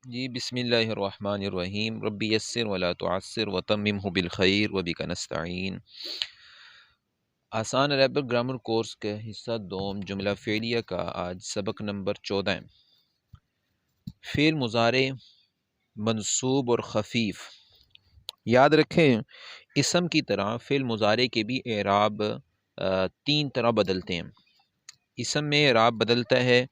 جی بسم اللہ الرحمن الرحیم ربی یسر ولا تعسر وتممہ بالخیر وبک نستعین۔ آسان عربک گرامر کورس کے حصہ دوم جملہ فعلیہ کا آج سبق نمبر 14 ہے۔ فعل مضارع منصوب اور خفیف۔ یاد رکھیں اسم کی طرح فعل مضارع کے بھی اعراب تین طرح بدلتے ہیں۔ اسم میں اعراب بدلتا ہے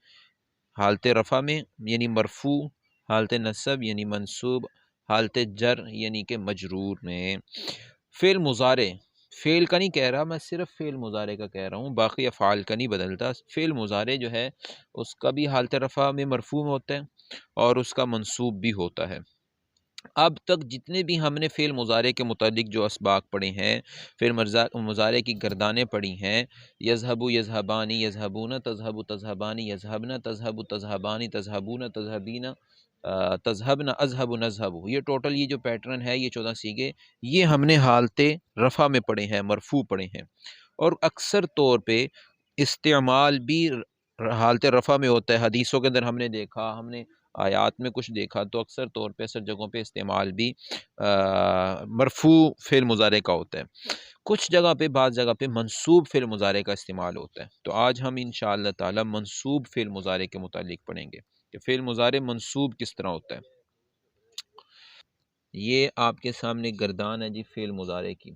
حالت رفع میں یعنی مرفوع، حالت نصب یعنی منصوب، حالت جر یعنی کہ مجرور میں۔ فعل مضارع، فعل کا نہیں کہہ رہا میں، صرف فعل مضارع کا کہہ رہا ہوں، باقی افعال کا نہیں بدلتا۔ فعل مضارع جو ہے اس کا بھی حالت رفع میں مرفوع ہوتا ہے اور اس کا منصوب بھی ہوتا ہے۔ اب تک جتنے بھی ہم نے فعل مضارع کے متعلق جو اسباق پڑھے ہیں، فعل مضارع کی گردانیں پڑھی ہیں، یذہبو یذہبانی یذہبون، تذہبو تذہبانی یذہبن، تذہبو تذہبانی تذہبون، تذہبین تذہبن، اذہب نذہب، یہ ٹوٹل یہ جو پیٹرن ہے، یہ 14 سیغے، یہ ہم نے حالت رفع میں پڑھے ہیں، مرفوع پڑھے ہیں، اور اکثر طور پہ استعمال بھی حالت رفع میں ہوتا ہے۔ حدیثوں کے اندر ہم نے دیکھا، ہم نے آیات میں کچھ دیکھا، تو اکثر طور پہ اکثر جگہوں پہ استعمال بھی مرفوع فعل مضارع کا ہوتا ہے۔ کچھ جگہ پہ، بعض جگہ پہ منصوب فعل مضارع کا استعمال ہوتا ہے۔ تو آج ہم انشاءاللہ تعالی منصوب فعل مضارع کے متعلق پڑھیں گے کہ فعل مضارع منصوب کس طرح ہوتا ہے۔ یہ آپ کے سامنے گردان ہے جی فعل مضارع کی،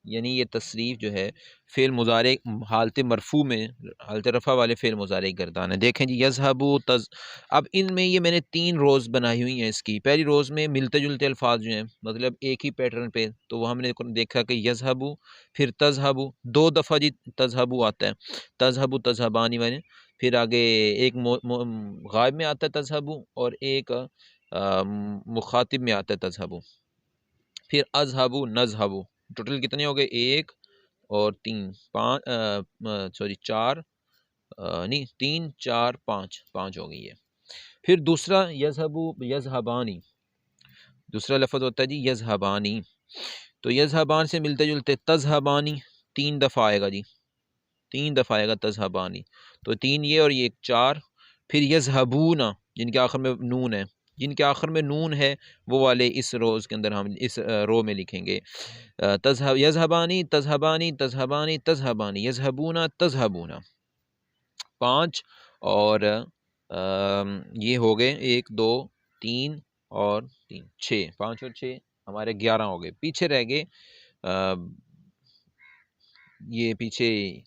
یعنی یہ تصریف جو ہے فعل مضارع حالت مرفوع میں، حالت رفع والے فعل مضارع گردان ہے۔ دیکھیں جی یذہبو اب ان میں یہ میں نے 3 روز بنائی ہوئی ہیں۔ اس کی پہلی روز میں ملتے جلتے الفاظ جو ہیں، مطلب ایک ہی پیٹرن پہ، تو وہ ہم نے دیکھا کہ یذہبو، پھر تذہبو، 2 دفعہ جی تذہبو آتا ہے، تذہبو تذہبانی میں، پھر آگے ایک غائب میں آتا ہے تذہبو، اور ایک مخاطب میں آتا ہے تذہبو، پھر اذہبو نذہبو۔ ٹوٹل کتنے ہو گئے؟ 1 اور 3 5 4 نہیں 3 4 5 ہو گئی ہے۔ پھر دوسرا یذہبو یذہبانی، دوسرا لفظ ہوتا ہے جی یذہبانی، تو یذہبان سے ملتے جلتے تذہبانی 3 دفعہ آئے گا جی، 3 دفعہ آئے گا تذہبانی، تو 3 یہ اور یہ 4۔ پھر یذہبون، جن کے آخر میں نون ہے، جن کے آخر میں نون ہے وہ والے اس روز کے اندر ہم اس رو میں لکھیں گے یذہبانی تذہبانی تذہبانی تذہبانی یذہبون تذہبون، 5 اور یہ ہو گئے 1 2 3 اور 3 6، 5 اور 6 ہمارے 11 ہو گئے۔ پیچھے رہ گئے یہ پیچھے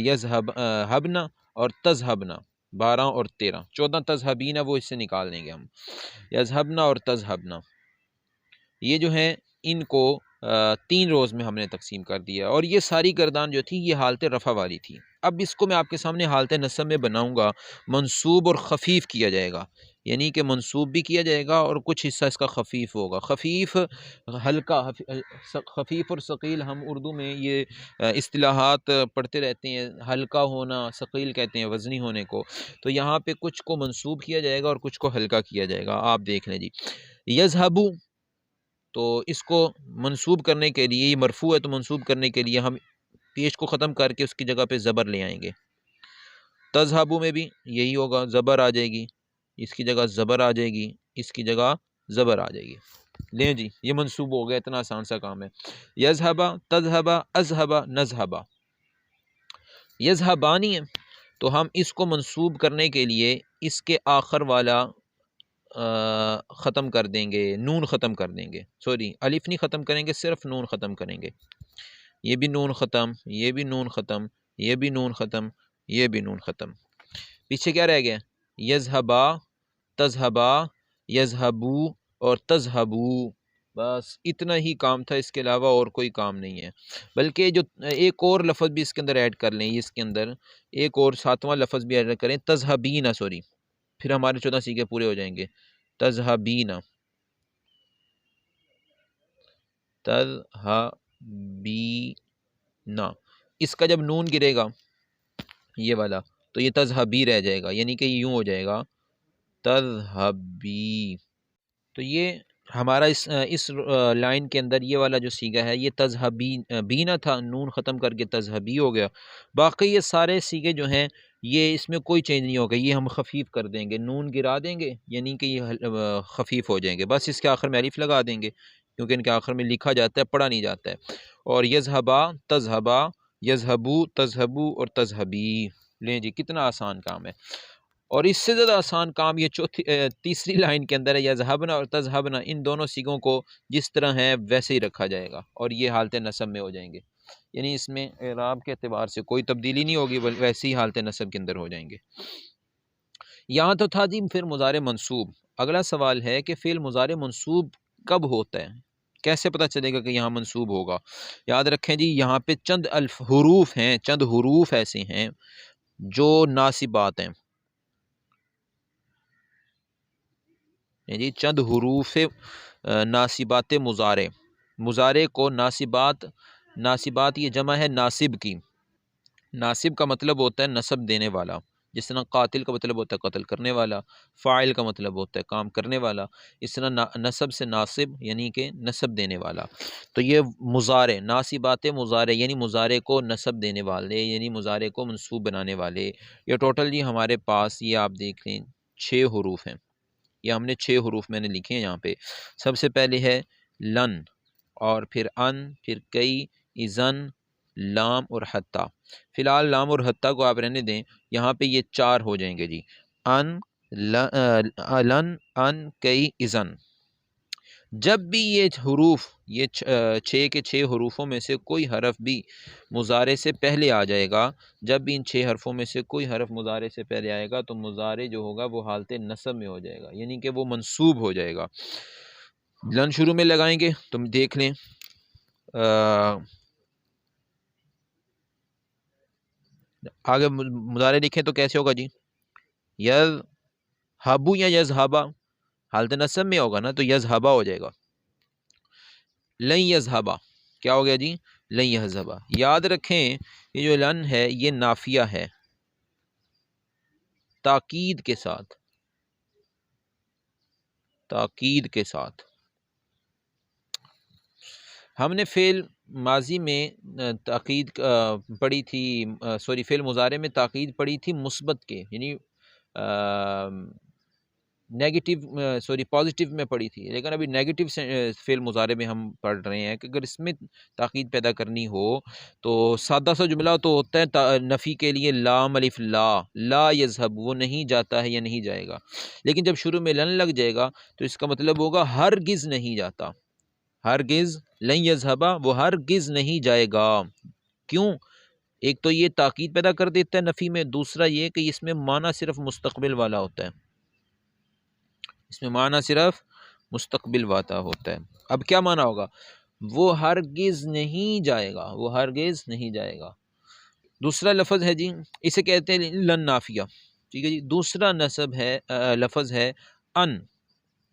یذہبنا اور تذہبنا، 12 اور 13، 14 تذہبین وہ اس سے نکال دیں گے ہم، یذہبنا اور تذہبنا، یہ جو ہیں ان کو 3 روز میں ہم نے تقسیم کر دیا، اور یہ ساری گردان جو تھی یہ حالت رفع والی تھی۔ اب اس کو میں آپ کے سامنے حالت نصب میں بناؤں گا، منصوب اور خفیف کیا جائے گا، یعنی کہ منصوب بھی کیا جائے گا اور کچھ حصہ اس کا خفیف ہوگا۔ خفیف، ہلکا، خفیف اور ثقیل، ہم اردو میں یہ اصطلاحات پڑھتے رہتے ہیں، ہلکا ہونا ثقیل کہتے ہیں وزنی ہونے کو، تو یہاں پہ کچھ کو منصوب کیا جائے گا اور کچھ کو ہلکا کیا جائے گا۔ آپ دیکھ لیں جی یذہبو، تو اس کو منصوب کرنے کے لیے، یہ مرفوع ہے تو منصوب کرنے کے لیے ہم پیش کو ختم کر کے اس کی جگہ پہ زبر لے آئیں گے۔ تذہبو میں بھی یہی ہوگا، زبر آ جائے گی، اس کی جگہ زبر آ جائے گی، اس کی جگہ زبر آ جائے گی۔ لیں جی یہ منصوب ہو گیا، اتنا آسان سا کام ہے۔ یذہبا تذہبا اذہبا نذہبا، یذہبانی ہے تو ہم اس کو منصوب کرنے کے لیے اس کے آخر والا ختم کر دیں گے، نون ختم کر دیں گے، سوری الف نہیں ختم کریں گے، صرف نون ختم کریں گے۔ یہ بھی نون ختم، یہ بھی نون ختم، یہ بھی نون ختم، یہ بھی نون ختم۔ پیچھے کیا رہ گیا؟ یذہبا، تذہبا، یذہبو اور تذہبو، بس اتنا ہی کام تھا، اس کے علاوہ اور کوئی کام نہیں ہے۔ بلکہ جو ایک اور لفظ بھی اس کے اندر ایڈ کر لیں، اس کے اندر ایک اور 7واں لفظ بھی ایڈ کریں، تذہبین، سوری، پھر ہمارے 14 سیغے پورے ہو جائیں گے۔ تذہبین، تذہبین، اس کا جب نون گرے گا یہ والا تو یہ تذہبی رہ جائے گا، یعنی کہ یوں ہو جائے گا تذہبی، تو یہ ہمارا اس لائن کے اندر یہ والا جو سیگا ہے یہ تذہبی بینا تھا، نون ختم کر کے تذہبی ہو گیا۔ باقی یہ سارے سیگے جو ہیں یہ اس میں کوئی چینج نہیں ہوگا، یہ ہم خفیف کر دیں گے، نون گرا دیں گے یعنی کہ یہ خفیف ہو جائیں گے، بس اس کے آخر میں الف لگا دیں گے کیونکہ ان کے آخر میں لکھا جاتا ہے، پڑھا نہیں جاتا ہے۔ اور یذہبا تذہبا، یذہبو تذہبو اور تذہبی، لیں جی کتنا آسان کام ہے۔ اور اس سے زیادہ آسان کام یہ تیسری لائن کے اندر ہے، یذہبنا اور تذہبنا، ان دونوں سیگوں کو جس طرح ہے ویسے ہی رکھا جائے گا اور یہ حالت نصب میں ہو جائیں گے، یعنی اس میں اعراب کے اعتبار سے کوئی تبدیلی نہیں ہوگی، ویسی ہی حالت نصب کے اندر ہو جائیں گے۔ یہاں تو تھا جی فعل مضارع منصوب۔ اگلا سوال ہے کہ فعل مضارع منصوب کب ہوتا ہے، کیسے پتہ چلے گا کہ یہاں منصوب ہوگا؟ یاد رکھیں جی یہاں پہ چند حروف ہیں، چند حروف ایسے ہیں جو ناصبات ہیں، یعنی چند حروف ناصبات مضارع، مضارع کو ناصبات یہ جمع ہے ناصب کی۔ ناصب کا مطلب ہوتا ہے نصب دینے والا، جس طرح قاتل کا مطلب ہوتا ہے قتل کرنے والا، فاعل کا مطلب ہوتا ہے کام کرنے والا، اس طرح نصب سے ناصب یعنی کہ نصب دینے والا۔ تو یہ مضارع، ناصبات مضارع یعنی مضارع کو نصب دینے والے، یعنی مضارع کو منصوب بنانے والے، یہ ٹوٹل جی ہمارے پاس یہ آپ دیکھ لیں 6 حروف ہیں، یہ ہم نے 6 حروف میں نے لکھے ہیں یہاں پہ۔ سب سے پہلے ہے لن، اور پھر ان، پھر کئی، اذن، لام اور حتی۔ فی الحال لام اور حتی کو آپ رہنے دیں، یہاں پہ یہ 4 ہو جائیں گے جی، ان، لن، ان، کئی، اذن۔ جب بھی یہ حروف، یہ 6 کے 6 حروفوں میں سے کوئی حرف بھی مضارع سے پہلے آ جائے گا، جب بھی ان 6 حرفوں میں سے کوئی حرف مضارع سے پہلے آئے گا تو مضارع جو ہوگا وہ حالت نصب میں ہو جائے گا، یعنی کہ وہ منصوب ہو جائے گا۔ لن شروع میں لگائیں گے، تم دیکھ لیں آگے مضارع لکھیں تو کیسے ہوگا جی؟ یذہبو یا یذہبا، حالت نصب میں ہوگا نا تو یذہبا ہو جائے گا۔ لن یذہبا کیا ہو گیا جی؟ لن یذہبا۔ یاد رکھیں یہ جو لن ہے یہ نافیہ ہے، تاکید کے ساتھ، تاکید کے ساتھ۔ ہم نے فعل ماضی میں تاکید پڑھی تھی، سوری فعل مضارع میں تاکید پڑھی تھی مثبت کے، یعنی نیگیٹو سوری پازیٹیو میں پڑھی تھی، لیکن ابھی نیگیٹو فعل مضارع میں ہم پڑھ رہے ہیں کہ اگر اس میں تاکید پیدا کرنی ہو تو سادہ سا جملہ تو ہوتا ہے نفی کے لیے، لام الف لا، لا یذہب، وہ نہیں جاتا ہے یا نہیں جائے گا، لیکن جب شروع میں لن لگ جائے گا تو اس کا مطلب ہوگا ہرگز نہیں جاتا، ہرگز، لن یذہبا وہ ہرگز نہیں جائے گا۔ کیوں؟ ایک تو یہ تاکید پیدا کر دیتا ہے نفی میں، دوسرا یہ کہ اس میں معنی صرف مستقبل والا ہوتا ہے، اس میں معنی صرف مستقبل والا ہوتا ہے۔ اب کیا معنی ہوگا؟ وہ ہرگز نہیں جائے گا، وہ ہرگز نہیں جائے گا۔ دوسرا لفظ ہے جی، اسے کہتے ہیں لن نافیہ، ٹھیک ہے جی۔ دوسرا لفظ ہے ان،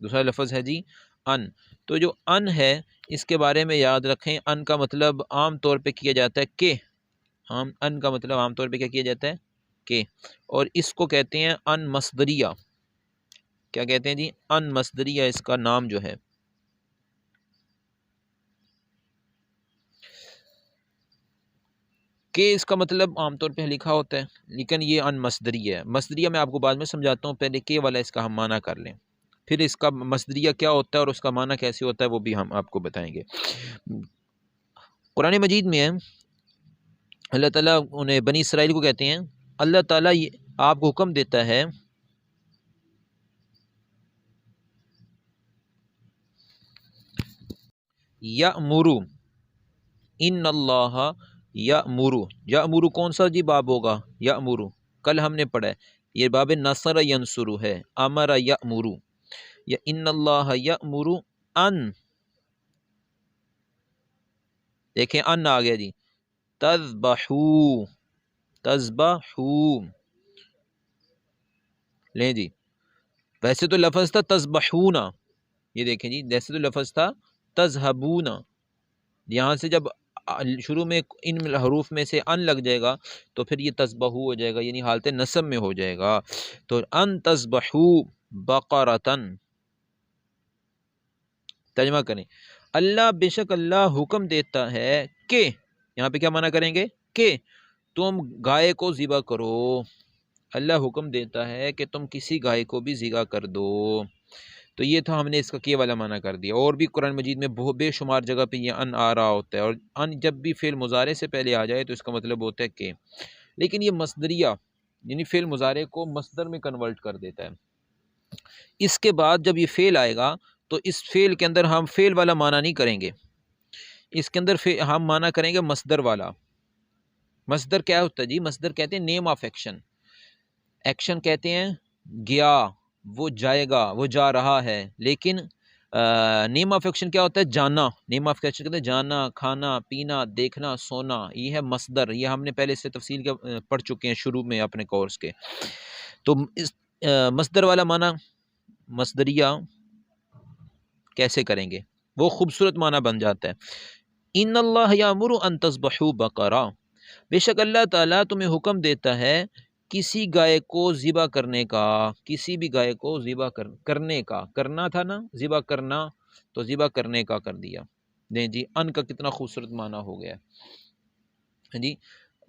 دوسرا لفظ ہے جی ان۔ تو جو ان ہے اس کے بارے میں یاد رکھیں، ان کا مطلب عام طور پہ کیا جاتا ہے کہ، ان کا مطلب عام طور پہ کیا کیا جاتا ہے کہ، اور اس کو کہتے ہیں ان مصدریہ۔ کیا کہتے ہیں جی؟ ان مصدریہ اس کا نام جو ہے۔ کہ اس کا مطلب عام طور پہ لکھا ہوتا ہے، لیکن یہ ان مصدریہ ہے۔ مصدریہ میں آپ کو بعد میں سمجھاتا ہوں، پہلے کہ والا اس کا ہم معنی کر لیں، پھر اس کا مصدریہ کیا ہوتا ہے اور اس کا معنی کیسے ہوتا ہے وہ بھی ہم آپ کو بتائیں گے۔ قرآن مجید میں اللہ تعالیٰ انہیں بنی اسرائیل کو کہتے ہیں، اللہ تعالیٰ آپ کو حکم دیتا ہے یأمرو، ان اللہ یأمرو، یأمرو کون سا جی باب ہوگا؟ یأمرو کل ہم نے پڑھا ہے، یہ باب نصر ینصرو ہے، امر یأمرو، یا ان اللہ یأمرو ان، دیکھیں ان آ گیا جی، تذبحو، تذبحو، لیں جی، ویسے تو لفظ تھا تذبحون، یہ دیکھیں جی ویسے تو لفظ تھا تذہبون، یہاں سے جب شروع میں ان حروف میں سے ان لگ جائے گا تو پھر یہ تذبحو ہو جائے گا، یعنی حالت نصب میں ہو جائے گا۔ تو ان تذبحو بقرۃ، ترجمہ کریں، اللہ بے شک اللہ حکم دیتا ہے کہ، یہاں پہ کیا معنی کریں گے؟ کہ تم گائے کو ذبح کرو، اللہ حکم دیتا ہے کہ تم کسی گائے کو بھی ذبح کر دو۔ تو یہ تھا، ہم نے اس کا یہ والا معنی کر دیا۔ اور بھی قرآن مجید میں بہت بے شمار جگہ پہ یہ ان آ رہا ہوتا ہے، اور ان جب بھی فعل مضارع سے پہلے آ جائے تو اس کا مطلب ہوتا ہے کہ، لیکن یہ مصدریہ یعنی فعل مضارع کو مصدر میں کنورٹ کر دیتا ہے۔ اس کے بعد جب یہ فعل آئے گا تو اس فعل کے اندر ہم فعل والا معنی نہیں کریں گے، اس کے اندر ہم معنی کریں گے مصدر والا۔ مصدر کیا ہوتا ہے جی؟ مصدر کہتے ہیں نیم آف ایکشن، ایکشن کہتے ہیں گیا، وہ جائے گا، وہ جا رہا ہے، لیکن نیم آف ایکشن کیا ہوتا ہے؟ جانا۔ نیم آف ایکشن کہتے ہیں جانا، کھانا، پینا، دیکھنا، سونا، یہ ہے مصدر۔ یہ ہم نے پہلے سے تفصیل کے پڑھ چکے ہیں شروع میں اپنے کورس کے۔ تو اس مصدر والا معنی مصدریہ کیسے کریں گے؟ وہ خوبصورت معنی بن جاتا ہے، ان اللہ یامر ان تذبحوا بقرہ، بے شک اللہ تعالیٰ تمہیں حکم دیتا ہے کسی گائے کو ذبح کرنے کا، کسی بھی گائے کو ذبح کرنے کا، کرنا تھا نا، ذبح کرنا، تو ذبح کرنے کا کر دیا۔ نہیں جی، ان کا کتنا خوبصورت معنی ہو گیا ہے جی۔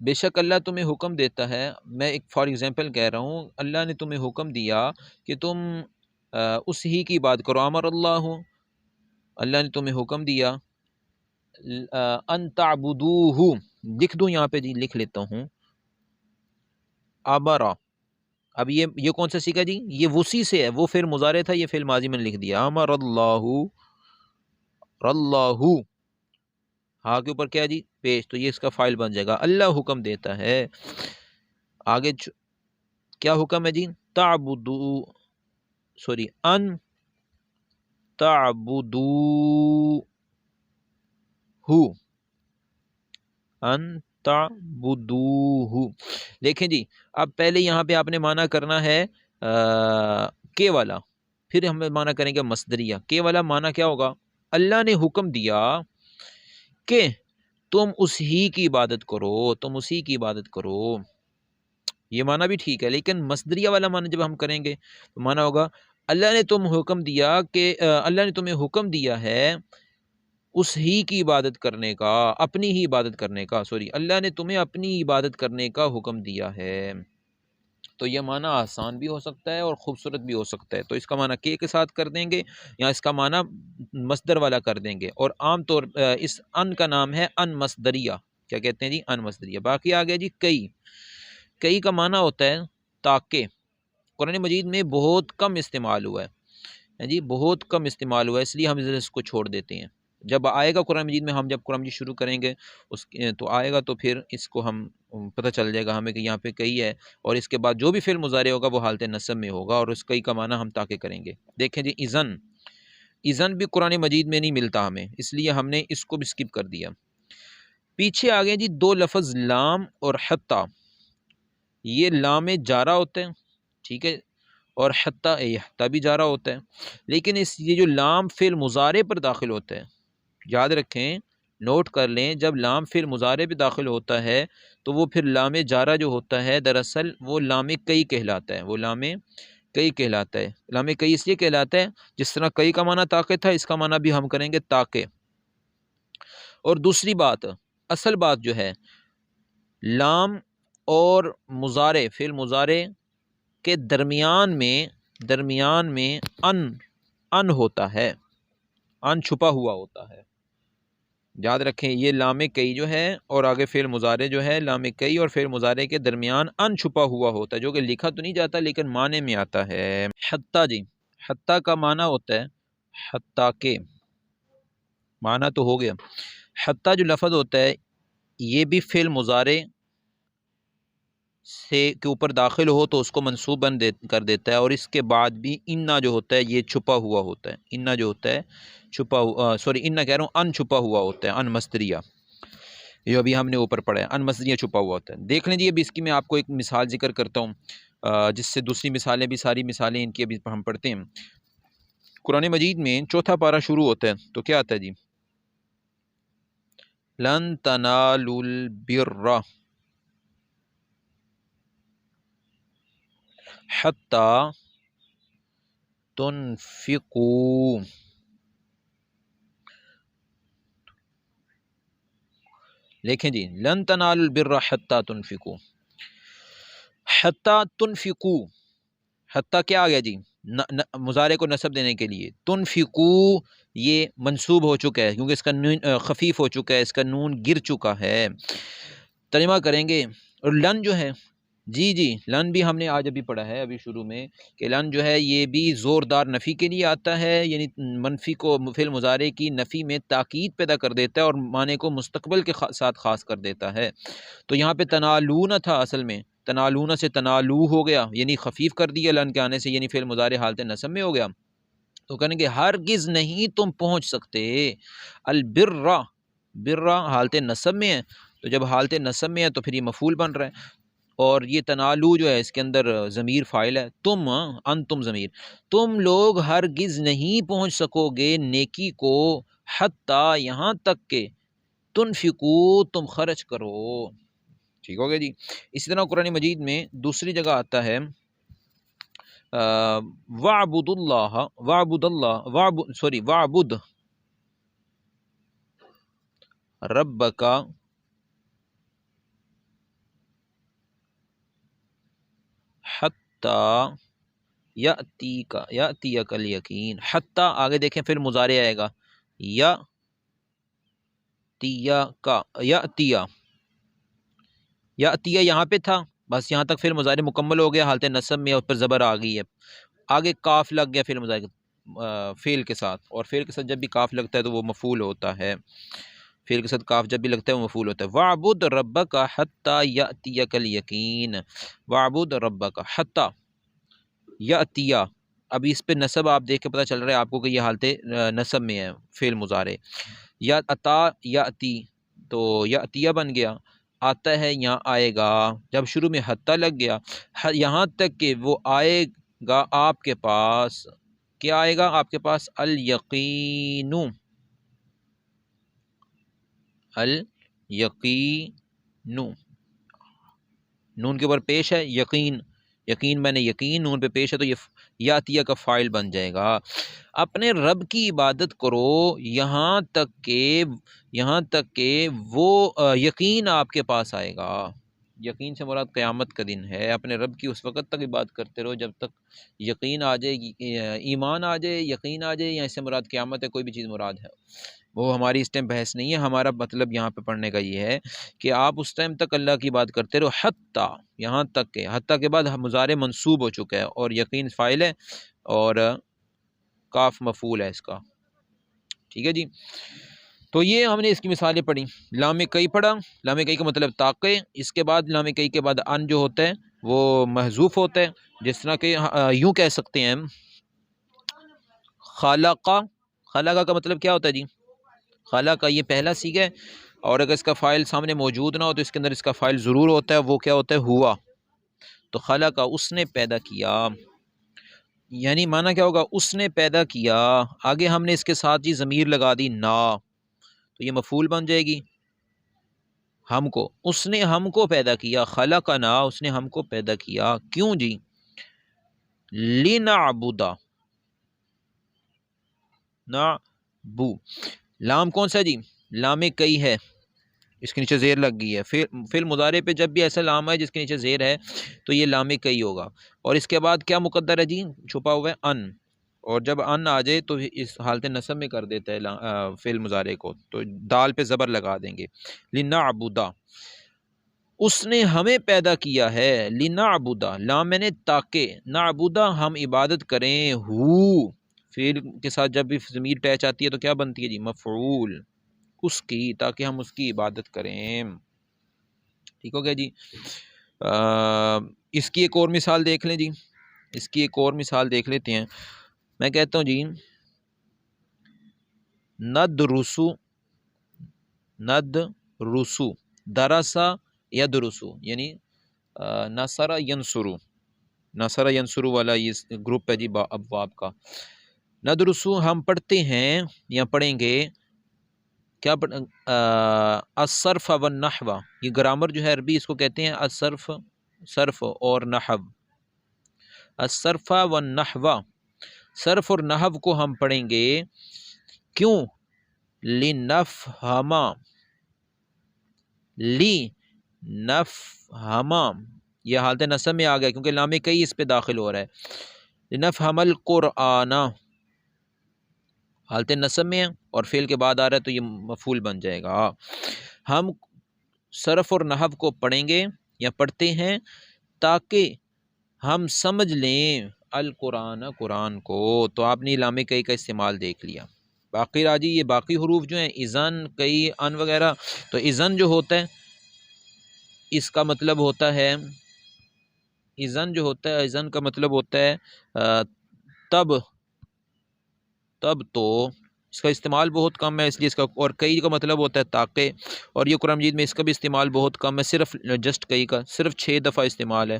بے شک اللہ تمہیں حکم دیتا ہے، میں ایک فار ایگزامپل کہہ رہا ہوں، اللہ نے تمہیں حکم دیا کہ تم اس ہی کی بات کرو، امر اللہ، اللہ نے تمہیں حکم دیا ان تعبدوہ، لکھ دوں یہاں پہ جی، لکھ لیتا ہوں، امرا، اب یہ کون سا سیکھا جی؟ یہ وسی سے ہے، وہ فعل مضارع تھا، یہ فعل ماضی میں لکھ دیا، امر اللہ، اللہ، ہاں کے اوپر کیا جی؟ پیش، تو یہ اس کا فائل بن جائے گا، اللہ حکم دیتا ہے۔ آگے کیا حکم ہے جی؟ تعبدو، سوری، ان تعبدو، ان تعبدوہ، دیکھیں جی، اب پہلے یہاں پہ آپ نے معنی کرنا ہے کے والا، پھر ہم معنی کریں گے مصدریہ۔ کے والا معنی کیا ہوگا؟ اللہ نے حکم دیا کہ تم اس ہی کی عبادت کرو، تم اسی کی عبادت کرو، یہ معنی بھی ٹھیک ہے، لیکن مصدریہ والا معنی جب ہم کریں گے تو معنی ہوگا اللہ نے تم حکم دیا کہ اللہ نے تمہیں حکم دیا ہے اس ہی کی عبادت کرنے کا، اپنی ہی عبادت کرنے کا، سوری، اللہ نے تمہیں اپنی عبادت کرنے کا حکم دیا ہے۔ تو یہ معنی آسان بھی ہو سکتا ہے اور خوبصورت بھی ہو سکتا ہے، تو اس کا معنی کے ساتھ کر دیں گے، یا اس کا معنی مصدر والا کر دیں گے، اور عام طور اس ان کا نام ہے ان مصدریہ، کیا کہتے ہیں جی؟ ان مصدریہ۔ باقی آ گیا جی کئی، کئی کا معنی ہوتا ہے تاکہ، قرآن مجید میں بہت کم استعمال ہوا ہے جی، بہت کم استعمال ہوا ہے، اس لیے ہم اس کو چھوڑ دیتے ہیں۔ جب آئے گا قرآن مجید میں، ہم جب قرآن مجید شروع کریں گے تو آئے گا، تو پھر اس کو ہم پتہ چل جائے گا ہمیں کہ یہاں پہ کئی ہے، اور اس کے بعد جو بھی فعل مضارع ہوگا وہ حالت نصب میں ہوگا، اور اس کئی کا معنی ہم تاکہ کریں گے۔ دیکھیں جی، اذن، اذن بھی قرآن مجید میں نہیں ملتا ہمیں، اس لیے ہم نے اس کو بھی اسکپ کر دیا۔ پیچھے آ گئے جی دو لفظ لام اور حتی، یہ لام جارہ ہوتے ہیں، ٹھیک ہے، اور حتی بھی جارہ ہوتا ہے، لیکن یہ جو لام فعل مضارع پر داخل ہوتا ہے، یاد رکھیں، نوٹ کر لیں، جب لام فعل مضارع پہ داخل ہوتا ہے تو وہ پھر لام جارہ جو ہوتا ہے دراصل وہ لام کئی کہلاتا ہے، وہ لام کئی کہلاتا ہے۔ لام کئی اس لیے کہلاتا ہے، جس طرح کئی کا معنی طاقت تھا، اس کا معنی بھی ہم کریں گے تاکہ۔ اور دوسری بات، اصل بات جو ہے، لام اور مضارع، فعل مضارع کے درمیان میں ان ہوتا ہے، ان چھپا ہوا ہوتا ہے، یاد رکھیں، یہ لام کئی جو ہے اور آگے فعل مضارع جو ہے، لام کئی اور فعل مضارع کے درمیان ان چھپا ہوا ہوتا ہے، جو کہ لکھا تو نہیں جاتا لیکن معنی میں آتا ہے۔ حتی جی، حتی کا معنی ہوتا ہے حتی کے، معنی تو ہو گیا۔ حتی جو لفظ ہوتا ہے یہ بھی فعل مضارع سے کے اوپر داخل ہو تو اس کو منصوب کر دیتا ہے، اور اس کے بعد بھی انا جو ہوتا ہے یہ چھپا ہوا ہوتا ہے، انا جو ہوتا ہے چھپا ہوا، سوری، انا کہہ رہا ہوں، ان چھپا ہوا ہوتا ہے، ان مصدریہ، یہ ابھی ہم نے اوپر پڑھا ہے، ان مصدریہ چھپا ہوا ہوتا ہے۔ دیکھ لیں جی، ابھی اس کی میں آپ کو ایک مثال ذکر کرتا ہوں، جس سے دوسری مثالیں بھی، ساری مثالیں ان کی ابھی ہم پڑھتے ہیں۔ قرآن مجید میں چوتھا پارہ شروع ہوتا ہے تو کیا آتا ہے جی؟ لن تنالوا البر حتی تنفقوا دیکھیں جی، لن تنالوا البر حتی تنفقوا، حتی تنفقوا، حتی کیا آ گیا جی، مضارع کو نصب دینے کے لیے، تنفقوا یہ منصوب ہو چکا ہے کیونکہ اس کا نون خفیف ہو چکا ہے، اس کا نون گر چکا ہے۔ ترجمہ کریں گے، اور لن جو ہے، جی جی لن بھی ہم نے آج ابھی پڑھا ہے ابھی شروع میں، کہ لن جو ہے یہ بھی زوردار نفی کے لیے آتا ہے، یعنی منفی کو فعل مضارع کی نفی میں تاکید پیدا کر دیتا ہے اور معنی کو مستقبل کے ساتھ خاص کر دیتا ہے۔ تو یہاں پہ تنالون تھا اصل میں، تنالون سے تنالو ہو گیا، یعنی خفیف کر دیا لن کے آنے سے، یعنی فعل مضارع حالت نصب میں ہو گیا۔ تو کہیں گے ہرگز نہیں تم پہنچ سکتے، البرہ، برہ حالت نصب میں ہے، تو جب حالت نصب میں ہے تو پھر یہ مفعول بن رہا ہے، اور یہ تنالو جو ہے اس کے اندر ضمیر فاعل ہے، تم، انتم ضمیر، تم لوگ ہرگز نہیں پہنچ سکو گے نیکی کو، حتی یہاں تک کہ تنفقو تم خرچ کرو، ٹھیک ہو گیا جی۔ اسی طرح قرآن مجید میں دوسری جگہ آتا ہے وَاعْبُدُ اللَّهَ وَاعْبُدُ اللَّهَ وَاعْبُدْ رَبَّكَ حَتَّى یأتیک الیقین، حتی آگے دیکھیں پھر مضارع آئے گا، یأتیہ یہاں پہ تھا، بس یہاں تک پھر مضارع مکمل ہو گیا حالت نصب میں، اور پر زبر آ گئی ہے، آگے کاف لگ گیا پھر مضارع فعل کے ساتھ، اور فعل کے ساتھ جب بھی کاف لگتا ہے تو وہ مفعول ہوتا ہے، فعل کے ساتھ کاف جب بھی لگتا ہے وہ مفعول ہوتا ہے۔ وَاعْبُدْ رَبَّكَ حَتَّى يَأْتِيَكَ الْيَقِينُ، وَاعْبُدْ رَبَّكَ حَتَّى یأتیہ، ابھی اس پہ نصب آپ دیکھ کے پتہ چل رہا ہے آپ کو کہ یہ حالت نصب میں ہے فعل مضارع، یا اتا یاتی، تو یاتیہ بن گیا، آتا ہے یہاں آئے گا، جب شروع میں حتی لگ گیا، یہاں تک کہ وہ آئے گا آپ کے پاس، کیا آئے گا آپ کے پاس، الیقین، الیقین، نون کے اوپر پیش ہے یقین، یقین میں نے یقین، نون پہ پیش ہے تو یہ یاتیہ کا فاعل بن جائے گا۔ اپنے رب کی عبادت کرو یہاں تک کہ وہ یقین آپ کے پاس آئے گا، یقین سے مراد قیامت کا دن ہے، اپنے رب کی اس وقت تک عبادت کرتے رہو جب تک یقین آ جائے گی، ایمان آ جائے، یقین آ جائے، یا اس سے مراد قیامت ہے، کوئی بھی چیز مراد ہے، وہ ہماری اس ٹائم بحث نہیں ہے، ہمارا مطلب یہاں پہ پڑھنے کا یہ ہے کہ آپ اس ٹائم تک اللہ کی بات کرتے رہو، حتی یہاں تک کہ، حتی کے بعد مضارع منصوب ہو چکا ہے اور یقین فاعل ہے اور کاف مفعول ہے اس کا، ٹھیک ہے جی۔ تو یہ ہم نے اس کی مثالیں پڑھی، لام کئی پڑھا، لام کئی کا مطلب تاکہ، اس کے بعد لام کئی کے بعد ان جو ہوتا ہے وہ محذوف ہوتا ہے، جس طرح کہ یوں کہہ سکتے ہیں خالقہ، خالقہ کا مطلب کیا ہوتا ہے جی، خالقہ یہ پہلا صیغہ ہے، اور اگر اس کا فاعل سامنے موجود نہ ہو تو اس کے اندر اس کا فاعل ضرور ہوتا ہے، وہ کیا ہوتا ہے، ہوا، تو خالقہ اس نے پیدا کیا، یعنی معنی کیا ہوگا، اس نے پیدا کیا، آگے ہم نے اس کے ساتھ جی ضمیر لگا دی نا، تو یہ مفعول بن جائے گی، ہم کو، اس نے ہم کو پیدا کیا، خلقنا، اس نے ہم کو پیدا کیا، کیوں جی، لنعبدا، نعبو، لام کون سا جی، لام کئی ہے، اس کے نیچے زیر لگ گئی ہے، فعل مضارع پہ جب بھی ایسا لام ہے جس کے نیچے زیر ہے تو یہ لام کئی ہوگا، اور اس کے بعد کیا مقدر ہے جی، چھپا ہوا ہے ان، اور جب ان آ جائے تو اس حالت نصب میں کر دیتا ہے فعل مضارع کو، تو دال پہ زبر لگا دیں گے، لنعبدا، اس نے ہمیں پیدا کیا ہے، لنعبدا، لام میں نے تاکہ، نعبدا ہم عبادت کریں، ہو فعل کے ساتھ جب بھی ضمیر ٹیچ آتی ہے تو کیا بنتی ہے جی، مفعول، اس کی، تاکہ ہم اس کی عبادت کریں، ٹھیک ہو گیا جی۔ اس کی ایک اور مثال دیکھ لیں جی، اس کی ایک اور مثال دیکھ لیتے ہیں، میں کہتا ہوں جی ندرسو، ندرسو، درسا یدرسو، یعنی نصر ینصرو، نصر ینصرو والا یہ گروپ ہے جی ابواب کا، ندرسو ہم پڑھتے ہیں یا پڑھیں گے، کیا الصرف والنحو، یہ گرامر جو ہے عربی اس کو کہتے ہیں الصرف، صرف اور نحو، الصرف والنحو، صرف اور نحو کو ہم پڑھیں گے، کیوں، لنفہم، لی نفہما، یہ حالت نصب میں آ گیا کیونکہ لام کئی اس پہ داخل ہو رہا ہے، لنفہم القرآن حالت نصب میں ہے اور فعل کے بعد آ رہا ہے تو یہ مفعول بن جائے گا۔ ہم صرف اور نحو کو پڑھیں گے یا پڑھتے ہیں تاکہ ہم سمجھ لیں القرآن قرآن کو، تو آپ نے لام کئی کا استعمال دیکھ لیا۔ باقی راجی یہ باقی حروف جو ہیں اذن کئی ان وغیرہ، تو اذن جو ہوتا ہے اس کا مطلب ہوتا ہے، اذن جو ہوتا ہے اذن کا مطلب ہوتا ہے تب، تب تو اس کا استعمال بہت کم ہے، اس لیے اس کا، اور کئی کا مطلب ہوتا ہے تاکہ، اور یہ قرآن مجید میں اس کا بھی استعمال بہت کم ہے، صرف جسٹ کئی کا صرف 6 دفعہ استعمال ہے،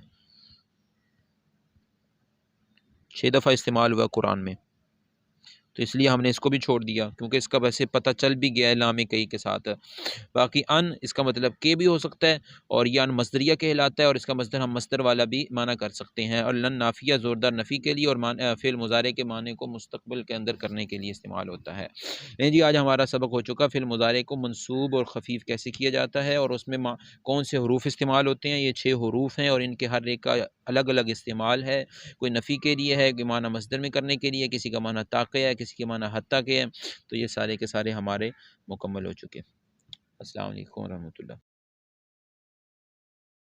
6 دفعہ استعمال ہوا قرآن میں، تو اس لیے ہم نے اس کو بھی چھوڑ دیا کیونکہ اس کا ویسے پتہ چل بھی گیا ہے لام کئی کے ساتھ۔ باقی ان اس کا مطلب کے بھی ہو سکتا ہے اور یہ ان مصدریہ کہلاتا ہے، اور اس کا مصدر ہم مصدر والا بھی معنی کر سکتے ہیں، اور لن نافیہ زوردار نفی کے لیے، اور فعل مضارع کے معنی کو مستقبل کے اندر کرنے کے لیے استعمال ہوتا ہے۔ نہیں جی، آج ہمارا سبق ہو چکا فعل مضارع کو منصوب اور خفیف کیسے کیا جاتا ہے، اور اس میں کون سے حروف استعمال ہوتے ہیں۔ یہ 6 حروف ہیں اور ان کے ہر ایک کا الگ الگ استعمال ہے، کوئی نفی کے لیے ہے، کوئی معنی مصدر میں کرنے کے لیے، کسی کا معنی تاقیہ ہے، کسی کے معنی حتیٰ کے ہے، تو یہ سارے کے سارے ہمارے مکمل ہو چکے۔ السلام علیکم ورحمۃ اللہ۔